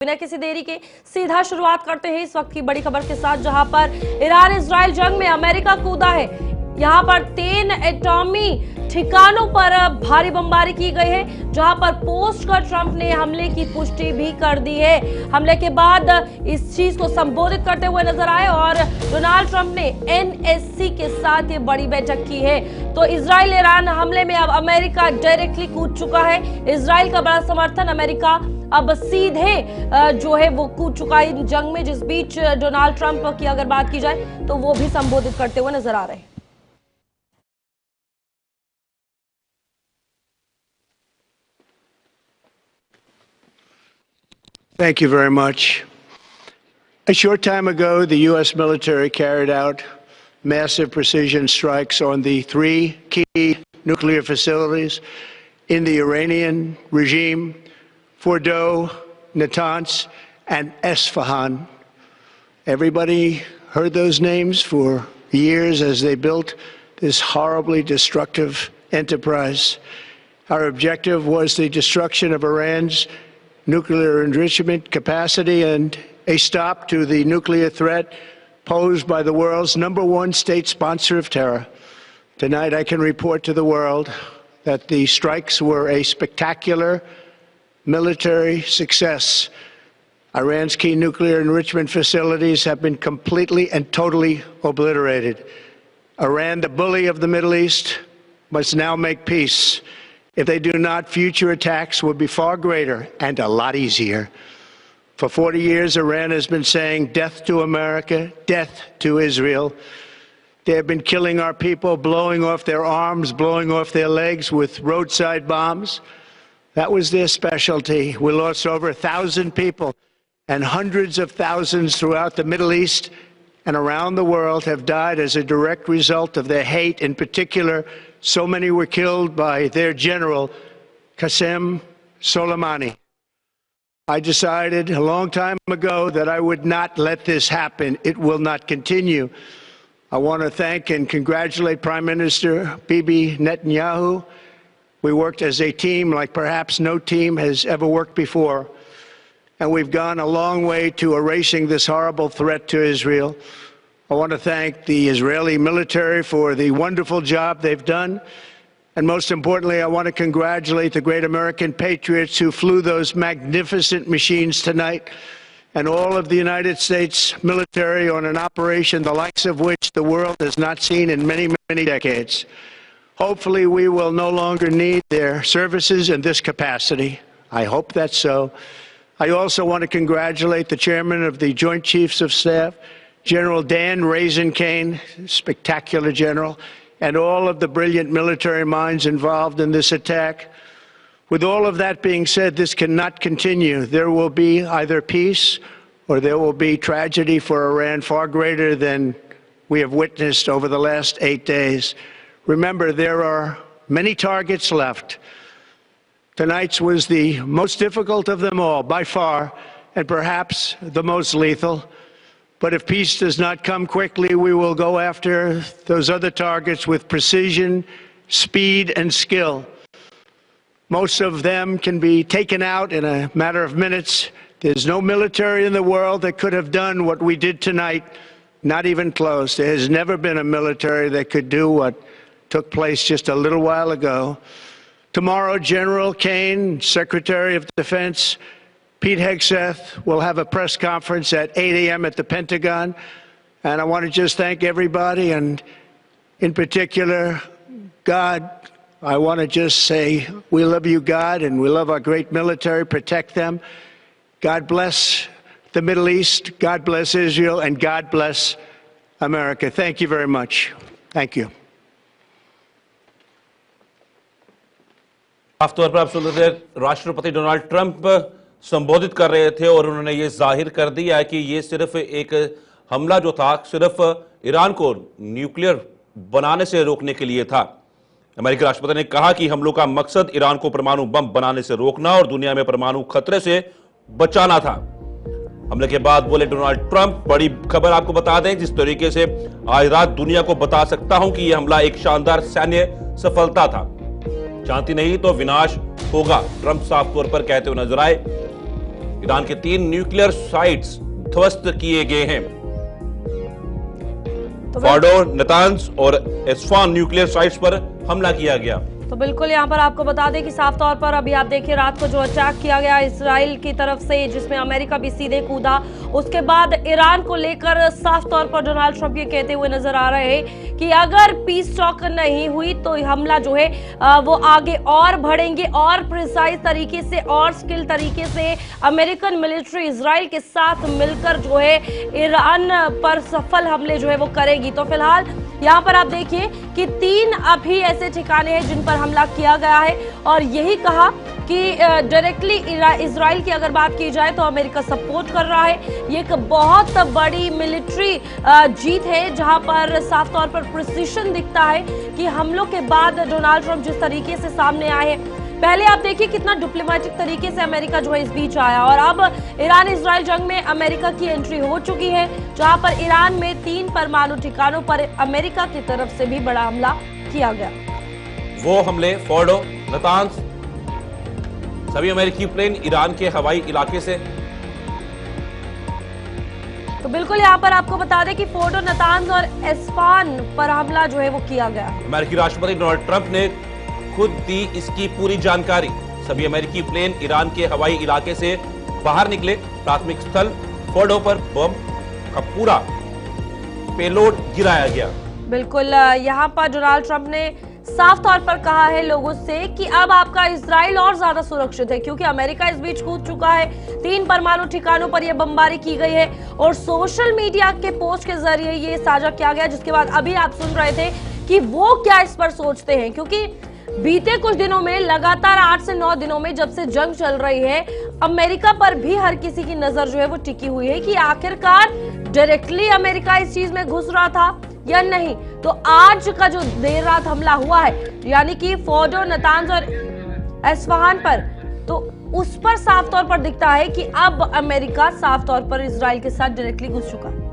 बिना किसी देरी के सीधा शुरुआत करते हैं इस वक्त की बड़ी खबर के साथ, जहां पर ईरान इजराइल जंग में अमेरिका कूदा है। यहां पर 3 एटॉमी ठिकानों पर भारी बमबारी की गई है, जहां पर पोस्ट कर ट्रंप ने हमले की पुष्टि भी कर दी है। हमले के बाद इस चीज को संबोधित करते हुए नजर आए और डोनाल्ड ट्रंप ने एनएससी के साथ ये बड़ी बैठक की है। तो इजराइल ईरान हमले में अब अमेरिका डायरेक्टली कूद चुका है। इजराइल का बड़ा समर्थन, अमेरिका अब सीधे जो है वो कूद चुका है इन जंग में, जिस बीच डोनाल्ड ट्रंप की अगर बात की जाए तो वो भी संबोधित करते हुए नजर आ रहे हैं। Thank you very much. A short time ago, the U.S. military carried out massive precision strikes on the 3 key nuclear facilities in the Iranian regime: Fordo, Natanz, and Esfahan. Everybody heard those names for years as they built this horribly destructive enterprise. Our objective was the destruction of Iran's nuclear enrichment capacity and a stop to the nuclear threat posed by the world's #1 state sponsor of terror. Tonight, I can report to the world that the strikes were a spectacular military success. Iran's key nuclear enrichment facilities have been completely and totally obliterated. Iran, the bully of the Middle East, must now make peace. If they do not, future attacks will be far greater and a lot easier. For 40 years, Iran has been saying death to America, death to Israel. They have been killing our people, blowing off their arms, blowing off their legs with roadside bombs. That was their specialty. We lost over 1,000 people, and hundreds of thousands throughout the Middle East and around the world have died as a direct result of their hate. In particular, so many were killed by their general, Qasem Soleimani. I decided a long time ago that I would not let this happen. It will not continue. I want to thank and congratulate Prime Minister Bibi Netanyahu. We worked as a team like perhaps no team has ever worked before. And we've gone a long way to erasing this horrible threat to Israel. I want to thank the Israeli military for the wonderful job they've done. And most importantly, I want to congratulate the great American patriots who flew those magnificent machines tonight, and all of the United States military on an operation the likes of which the world has not seen in many, many decades. Hopefully, we will no longer need their services in this capacity. I hope that's so. I also want to congratulate the chairman of the Joint Chiefs of Staff, General Dan Raising Cane, spectacular general, and all of the brilliant military minds involved in this attack. With all of that being said, this cannot continue. There will be either peace or there will be tragedy for Iran far greater than we have witnessed over the last 8 days. Remember, there are many targets left. Tonight's was the most difficult of them all, by far, and perhaps the most lethal. But if peace does not come quickly, we will go after those other targets with precision, speed, and skill. Most of them can be taken out in a matter of minutes. There's no military in the world that could have done what we did tonight, not even close. There has never been a military that could do what took place just a little while ago. Tomorrow, General Kane, Secretary of Defense, Pete Hegseth will have a press conference at 8 a.m. at the Pentagon. And I want to just thank everybody, and in particular, God. I want to just say, we love you, God, and we love our great military. Protect them. God bless the Middle East. God bless Israel. And God bless America. Thank you very much. Thank you. साफ तौर पर आप सुन रहे थे, राष्ट्रपति Donald Trump संबोधित कर रहे थे और उन्होंने ये जाहिर कर दिया है कि ये सिर्फ एक हमला जो था सिर्फ ईरान को न्यूक्लियर बनाने से रोकने के लिए था। अमेरिकी राष्ट्रपति ने कहा कि हमलों का मकसद ईरान को परमाणु बम बनाने से रोकना और दुनिया में परमाणु खतरे से बचाना था। हमले के बाद बोले डोनाल्ड ट्रंप, बड़ी खबर आपको बता दें, जिस तरीके से आज रात दुनिया को बता सकता हूं कि यह हमला एक शानदार सैन्य सफलता था। शांति नहीं तो विनाश होगा, ट्रंप साफ तौर पर कहते हुए नजर आए। ईरान के 3 न्यूक्लियर साइट्स ध्वस्त किए गए हैं। फॉर्डो, नतान्ज और एस्फान न्यूक्लियर साइट्स पर हमला किया गया। तो बिल्कुल यहाँ पर आपको बता दें कि साफ तौर पर अभी आप देखिए रात को जो अटैक किया गया इजराइल की तरफ से, जिसमें अमेरिका भी सीधे कूदा, उसके बाद ईरान को लेकर साफ तौर पर डोनाल्ड ट्रंप ये कहते हुए नजर आ रहे हैं कि अगर पीस टॉक नहीं हुई तो हमला जो है वो आगे और बढ़ेंगे और प्रिसाइज तरीके से और स्किल तरीके से अमेरिकन मिलिट्री इजराइल के साथ मिलकर जो है ईरान पर सफल हमले जो है वो करेगी। तो फिलहाल यहाँ पर आप देखिए कि 3 अभी ऐसे ठिकाने हैं जिन पर हमला किया गया है और यही कहा कि डायरेक्टली इजराइल की अगर बात की जाए तो अमेरिका सपोर्ट कर रहा है। ये एक बहुत बड़ी मिलिट्री जीत है जहां पर साफ तौर पर प्रिसीशन दिखता है कि हमलों के बाद डोनाल्ड ट्रंप जिस तरीके से सामने आए हैं। पहले आप देखिए कितना डिप्लोमेटिक तरीके से अमेरिका जो है इस बीच आया और अब ईरान इजराइल जंग में अमेरिका की एंट्री हो चुकी है, जहां पर ईरान में 3 परमाणु ठिकानों पर अमेरिका की तरफ से भी बड़ा हमला किया गया। वो हमले फॉर्डो, नतान्ज, सभी अमेरिकी प्लेन ईरान के हवाई इलाके से। तो बिल्कुल यहाँ पर आपको बता दें कि फोर्डो, नतान्ज और एस्फान पर हमला जो है वो किया गया। अमेरिकी राष्ट्रपति डोनाल्ड ट्रंप ने खुद दी इसकी पूरी जानकारी। सभी अमेरिकी प्लेन ईरान के हवाई इलाके से बाहर निकले। प्राथमिक स्थल फोर्डो पर बम का पूरा पेलोड गिराया गया। बिल्कुल यहाँ पर डोनाल्ड ट्रंप ने साफ तौर पर कहा है लोगों से कि अब आपका इजराइल और ज्यादा सुरक्षित है क्योंकि अमेरिका इस बीच कूद चुका है। 3 परमाणु ठिकानों पर यह बमबारी की गई है और सोशल मीडिया के पोस्ट के जरिए ये साझा किया गया, जिसके बाद अभी आप सुन रहे थे कि वो क्या इस पर सोचते हैं, क्योंकि बीते कुछ दिनों में लगातार 8 से 9 दिनों में जब से जंग चल रही है अमेरिका पर भी हर किसी की नजर जो है वो टिकी हुई है कि आखिरकार डायरेक्टली अमेरिका इस चीज में घुस रहा था या नहीं। तो आज का जो देर रात हमला हुआ है यानी कि फोर्डो, नतान्ज और एस्फहान पर, तो उस पर साफ तौर पर दिखता है कि अब अमेरिका साफ तौर पर इजराइल के साथ डायरेक्टली घुस चुका है।